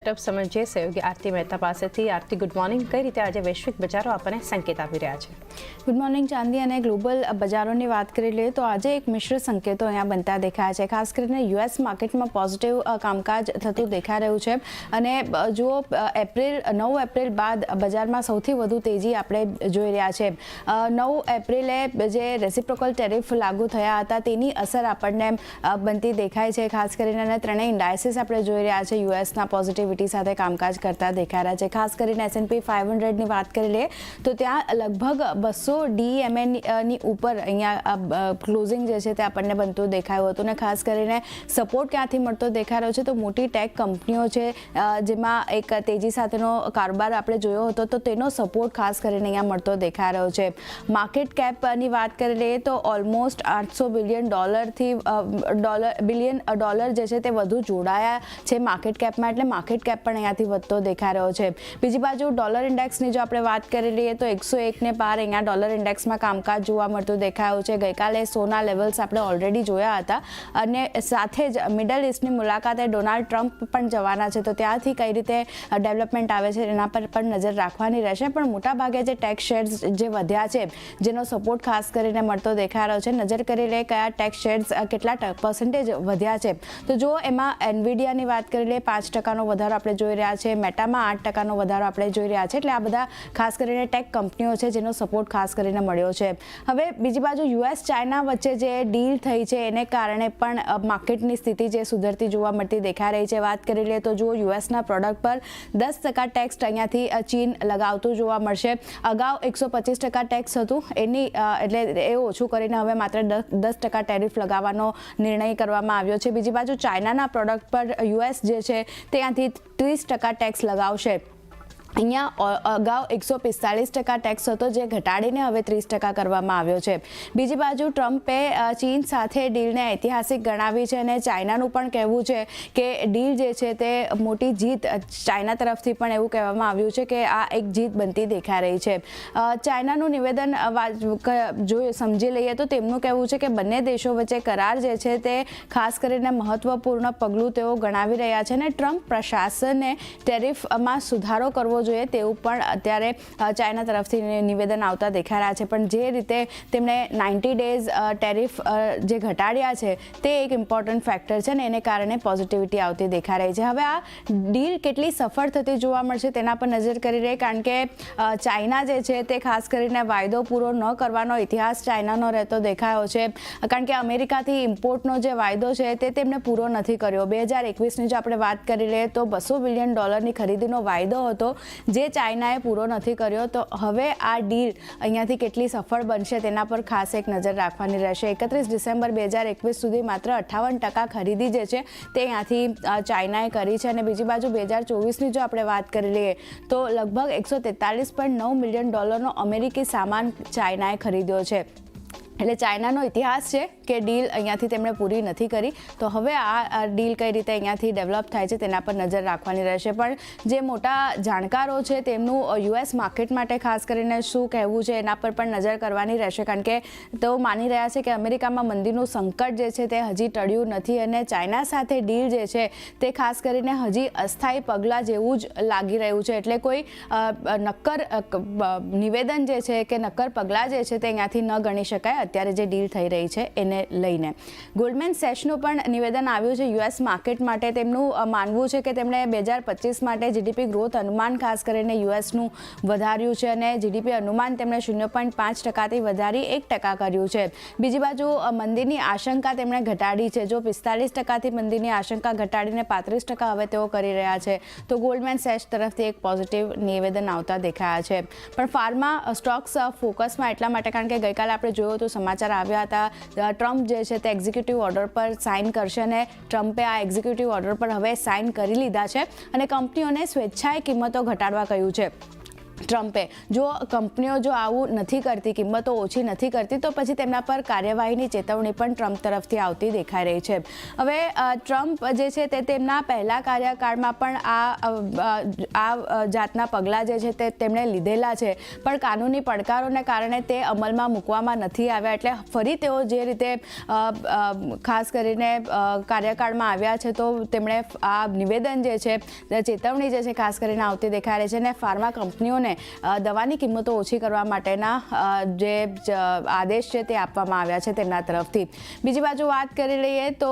સમજીએ સહયોગી આરતી મહેતા પાસેથી। આરતી, ગુડ મોર્નિંગ। કઈ રીતે આજે વૈશ્વિક બજારો આપણને સંકેત આપી રહ્યા છે? ગુડ મોર્નિંગ ચાંદી। અને ગ્લોબલ બજારોની વાત કરી લઈએ તો આજે એક મિશ્ર સંકેતો અહીંયા બનતા દેખાય છે। ખાસ કરીને યુએસ માર્કેટમાં પોઝિટિવ કામકાજ થતું દેખાઈ રહ્યું છે અને જુઓ 9 એપ્રિલ બાદ બજારમાં સૌથી વધુ તેજી આપણે જોઈ રહ્યા છે। 9 એપ્રિલે જે રેસિપ્રોકલ ટેરિફ લાગુ થયા હતા તેની અસર આપણને બનતી દેખાય છે। ખાસ કરીને ત્રણેય ઇન્ડાઇસીસ આપણે જોઈ રહ્યા છે યુએસના પોઝિટિવ સાથે કામકાજ કરતા દેખાઈ રહ્યા છે। ખાસ કરીને S&P 500 ની વાત કરી લે તો ત્યાં લગભગ 200 DMA ની ઉપર અહીંયા ક્લોઝિંગ જે છે તે આપણને બનતું દેખાયું હતું અને ખાસ કરીને સપોર્ટ ક્યાંથી મળતો દેખાઈ રહ્યો છે તો મોટી ટેક કંપનીઓ છે જેમાં એક તેજી સાથેનો કારોબાર આપણે જોયો હતો તો તેનો સપોર્ટ ખાસ કરીને અહીંયા મળતો દેખાઈ રહ્યો છે। માર્કેટ કેપની વાત કરી લઈએ તો ઓલમોસ્ટ $800 બિલિયન ડોલર જે છે તે વધુ જોડાયા છે માર્કેટ કેપમાં, એટલે માર્કેટ કેપ પણ અહીંયાથી વધતો દેખાઈ રહ્યો છે। બીજી બાજુ ડોલર ઇન્ડેક્સની જો આપણે વાત કરી લઈએ તો 101 ને પાર અહીંયા ડોલર ઇન્ડેક્સમાં કામકાજ જોવા મળતું દેખાયું છે। ગઈકાલે 100ના લેવલ્સ આપણે ઓલરેડી જોયા હતા અને સાથે જ મિડલ ઇસ્ટની મુલાકાતે ડોનાલ્ડ ટ્રમ્પ પણ જવાના છે તો ત્યાંથી કઈ રીતે ડેવલપમેન્ટ આવે છે એના પર પણ નજર રાખવાની રહેશે। પણ મોટાભાગે જે ટેક શેર્સ જે વધ્યા છે જેનો સપોર્ટ ખાસ કરીને મળતો દેખાઈ રહ્યો છે, નજર કરી લે કયા ટેક શેર્સ કેટલા પર્સન્ટેજ વધ્યા છે તો જો એમાં એનવીડિયાની વાત કરી લે 5%નો વધારો આપણે જોઈ રહ્યા છે, મેટામાં 8%નો વધારો આપણે જોઈ રહ્યા છે। એટલે આ બધા ખાસ કરીને ટેક કંપનીઓ છે જેનો સપોર્ટ ખાસ કરીને મળ્યો છે। હવે બીજી બાજુ યુએસ ચાઇના વચ્ચે જે ડીલ થઈ છે એને કારણે પણ માર્કેટની સ્થિતિ જે સુધરતી જોવા મળતી દેખાઈ રહી છે। વાત કરી લઈએ તો જો યુએસના પ્રોડક્ટ પર 10% ટેક્સ અહીંયાથી ચીન લગાવતું જોવા મળશે। અગાઉ 125% ટેક્સ હતું એની એટલે એ ઓછું કરીને હવે માત્ર 10% ટેરિફ લગાવવાનો નિર્ણય કરવામાં આવ્યો છે। બીજી બાજુ ચાઇનાના પ્રોડક્ટ પર યુએસ જે છે ત્યાંથી 30% ટેક્સ લગાવશે। અહીંયા અગાઉ 145% ટેક્સ હતો જે ઘટાડીને હવે 30% કરવામાં આવ્યો છે। બીજી બાજુ ટ્રમ્પે ચીન સાથે ડીલને ઐતિહાસિક ગણાવી છે અને ચાઇનાનું પણ કહેવું છે કે ડીલ જે છે તે મોટી જીત ચાઇના તરફથી પણ એવું કહેવામાં આવ્યું છે કે આ એક જીત બનતી દેખાઈ રહી છે। ચાઇનાનું નિવેદન જો સમજી લઈએ તો તેમનું કહેવું છે કે બંને દેશો વચ્ચે કરાર જે છે તે ખાસ કરીને મહત્વપૂર્ણ પગલું તેઓ ગણાવી રહ્યા છે અને ટ્રમ્પ પ્રશાસને ટેરિફમાં સુધારો કરવો જોઈએ તેવું પણ અત્યારે ચાઇના તરફથી નિવેદન આવતા દેખાઈ રહ્યા છે। પણ જે રીતે તેમણે 90 ડેઝ ટેરિફ જે ઘટાડ્યા છે તે એક ઇમ્પોર્ટન્ટ ફેક્ટર છે ને એને કારણે પોઝિટિવિટી આવતી દેખાઈ રહી છે। હવે આ ડીલ કેટલી સફળ થતી જોવા મળશે તેના પર નજર કરી રહી, કારણ કે ચાઇના જે છે તે ખાસ કરીને વાયદો પૂરો ન કરવાનો ઇતિહાસ ચાઇનાનો રહેતો દેખાયો છે, કારણ કે અમેરિકાથી ઇમ્પોર્ટનો જે વાયદો છે તે તેમણે પૂરો નથી કર્યો। 2021ની જો આપણે વાત કરી લઈએ તો $200 બિલિયન ખરીદીનો વાયદો હતો જે ચાઇનાએ પૂરો નથી કર્યો। તો હવે આ ડીલ અહીંયાથી કેટલી સફળ બનશે તેના પર ખાસ એક નજર રાખવાની રહેશે। 31 ડિસેમ્બર 2021 સુધી માત્ર 58% ખરીદી જે છે તે અહીંયાથી ચાઇનાએ કરી છે અને બીજી બાજુ 2024ની જો આપણે વાત કરી લઈએ તો લગભગ $143.9 મિલિયન અમેરિકી સામાન ચાઇનાએ ખરીદ્યો છે। એટલે ચાઇનાનો ઇતિહાસ છે કે ડીલ અહીંયાથી તેમણે પૂરી નથી કરી, તો હવે આ ડીલ કઈ રીતે અહીંયાથી ડેવલપ થાય છે તેના પર નજર રાખવાની રહેશે। પણ જે મોટા જાણકારો છે તેમનું યુએસ માર્કેટ માટે ખાસ કરીને શું કહેવું છે એના પર પણ નજર કરવાની રહેશે, કારણ કે તેઓ માની રહ્યા છે કે અમેરિકામાં મંદીનું સંકટ જે છે તે હજી ટળ્યું નથી અને ચાઇના સાથે ડીલ જે છે તે ખાસ કરીને હજી અસ્થાયી પગલાં જેવું જ લાગી રહ્યું છે। એટલે કોઈ નક્કર નિવેદન જે છે કે નક્કર પગલાં જે છે તે અહીંયાથી ન ગણી શકાય અત્યારે જે ડીલ થઈ રહી છે એને લઈને। ગોલ્ડમેન સેશનું પણ નિવેદન આવ્યું છે યુએસ માર્કેટ માટે। તેમનું માનવું છે કે તેમણે 2025 માટે જીડીપી ગ્રોથ અનુમાન ખાસ કરીને યુએસનું વધાર્યું છે અને જીડીપી અનુમાન તેમણે 0.5%થી વધારી 1% કર્યું છે। બીજી બાજુ મંદીની આશંકા તેમણે ઘટાડી છે, જો 45%થી મંદીની આશંકા ઘટાડીને 35% હવે તેઓ કરી રહ્યા છે તો ગોલ્ડમેન સેશ તરફથી એક પોઝિટિવ નિવેદન આવતા દેખાયા છે। પણ ફાર્મા સ્ટોક્સ ફોકસમાં એટલા માટે કારણ કે ગઈકાલે આપણે જોયું હતું સમાચાર આવ્યા હતા ટ્રમ્પ જે છે તે એક્ઝિક્યુટિવ ઓર્ડર પર સાઇન કરશે અને ટ્રમ્પે આ એક્ઝિક્યુટિવ ઓર્ડર પર હવે સાઇન કરી લીધા છે અને કંપનીઓને સ્વેચ્છાએ કિંમતો ઘટાડવા કહ્યું છે। ટ્રમ્પે જો કંપનીઓ જો આવું નથી કરતી, કિંમતો ઓછી નથી કરતી, તો પછી તેમના પર કાર્યવાહીની ચેતવણી પણ ટ્રમ્પ તરફથી આવતી દેખાઈ રહી છે. હવે ટ્રમ્પ જે છે તે તેમના પહેલા કાર્યકાળમાં પણ આ જાતના પગલાં જે છે તે તેમણે લીધેલા છે, પણ કાનૂની પડકારોને કારણે તે અમલમાં મૂકવામાં નથી આવ્યા. એટલે ફરી તેઓ જે રીતે ખાસ કરીને કાર્યકાળમાં આવ્યા છે તો તેમણે આ નિવેદન જે છે, ચેતવણી જે છે ખાસ કરીને આવતી દેખાઈ રહી છે. અને ફાર્મા કંપનીઓને દવાની કિંમતો ઓછી કરવા માટેના જે આદેશ છે તે આપવામાં આવ્યા છે તેમના તરફથી. બીજી બાજુ વાત કરી લઈએ તો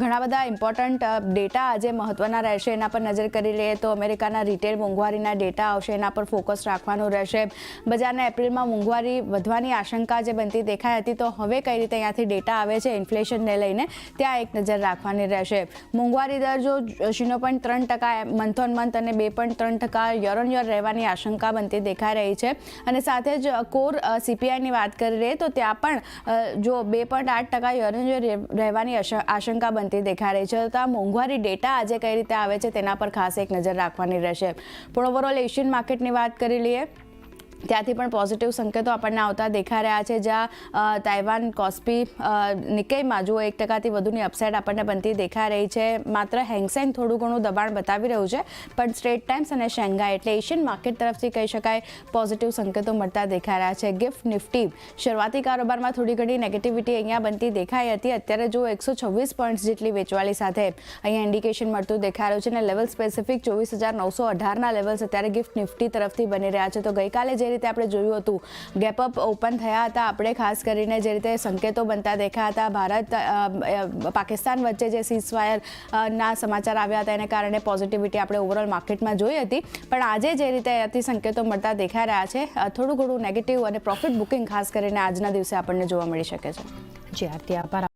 ઘણા બધા ઇમ્પોર્ટન્ટ ડેટા આજે મહત્વના રહેશે, એના પર નજર કરી લઈએ તો અમેરિકાના રિટેલ મોંઘવારીના ડેટા આવશે, એના પર ફોકસ રાખવાનું રહેશે. બજારના એપ્રિલમાં મોંઘવારી વધવાની આશંકા જે બનતી દેખાઈ હતી, તો હવે કઈ રીતે અહીંયાથી ડેટા આવે છે ઇન્ફ્લેશનને લઈને ત્યાં એક નજર રાખવાની રહેશે. મોંઘવારી દર જો 0.3% મંથ ઓન મંથ અને 2.3% યર ઓન યર રહેવાની આશંકા બનતી દેખાઈ રહી છે. અને સાથે જ કોર CPIની વાત કરી રહી તો ત્યાં પણ જો 2.8% યર ઓન યર રહેવાની આશંકા બનતી દેખાઈ રહી છે. તો આ મોંઘવારી ડેટા આજે કઈ રીતે આવે છે તેના પર ખાસ એક નજર રાખવાની રહેશે. પણ ઓવરઓલ એશિયન માર્કેટની વાત કરી લઈએ ત્યાંથી પણ પોઝિટિવ સંકેતો આપણને આવતા દેખાઈ રહ્યા છે, જ્યાં તાઇવાન કોસ્પી નિકેઈમાં જો 1%થી વધુની અપસાઇડ આપણને બનતી દેખાઈ રહી છે. માત્ર હેંગસેંગ થોડું ઘણું દબાણ બતાવી રહ્યું છે, પણ સ્ટ્રેટ ટાઈમ્સ અને શેંઘાઈ એટલે એશિયન માર્કેટ તરફથી કહી શકાય પોઝિટિવ સંકેતો મળતા દેખાઈ રહ્યા છે. ગિફ્ટ નિફ્ટી શરૂઆતી કારોબારમાં થોડી ઘણી નેગેટિવિટી અહીંયા બનતી દેખાઈ હતી. અત્યારે જો 126 પોઈન્ટ્સ જેટલી વેચવાલી સાથે અહીંયા ઇન્ડિકેશન મળતું દેખાઈ રહ્યું છે. અને લેવલ સ્પેસિફિક 24,918ના લેવલ્સ અત્યારે ગિફ્ટ નિફ્ટી તરફથી બની રહ્યા છે. તો ગઈકાલે જે રીતે આપણે જોયું હતું ગેપ અપ ઓપન થયા હતા, આપણે ખાસ કરીને જે રીતે સંકેતો બનતા દેખાયા હતા, ભારત પાકિસ્તાન વચ્ચે જે સીઝફાયર ના સમાચાર આવ્યા હતા એને કારણે પોઝિટિવિટી આપણે ઓવરઓલ માર્કેટમાં જોઈ હતી. પણ આજે જે રીતે અતિ સંકેતો મળતા દેખાઈ રહ્યા છે, થોડું ઘણું નેગેટિવ અને પ્રોફિટ બુકિંગ ખાસ કરીને આજના દિવસે આપણને જોવા મળી શકે છે. જી આરતી, આભાર.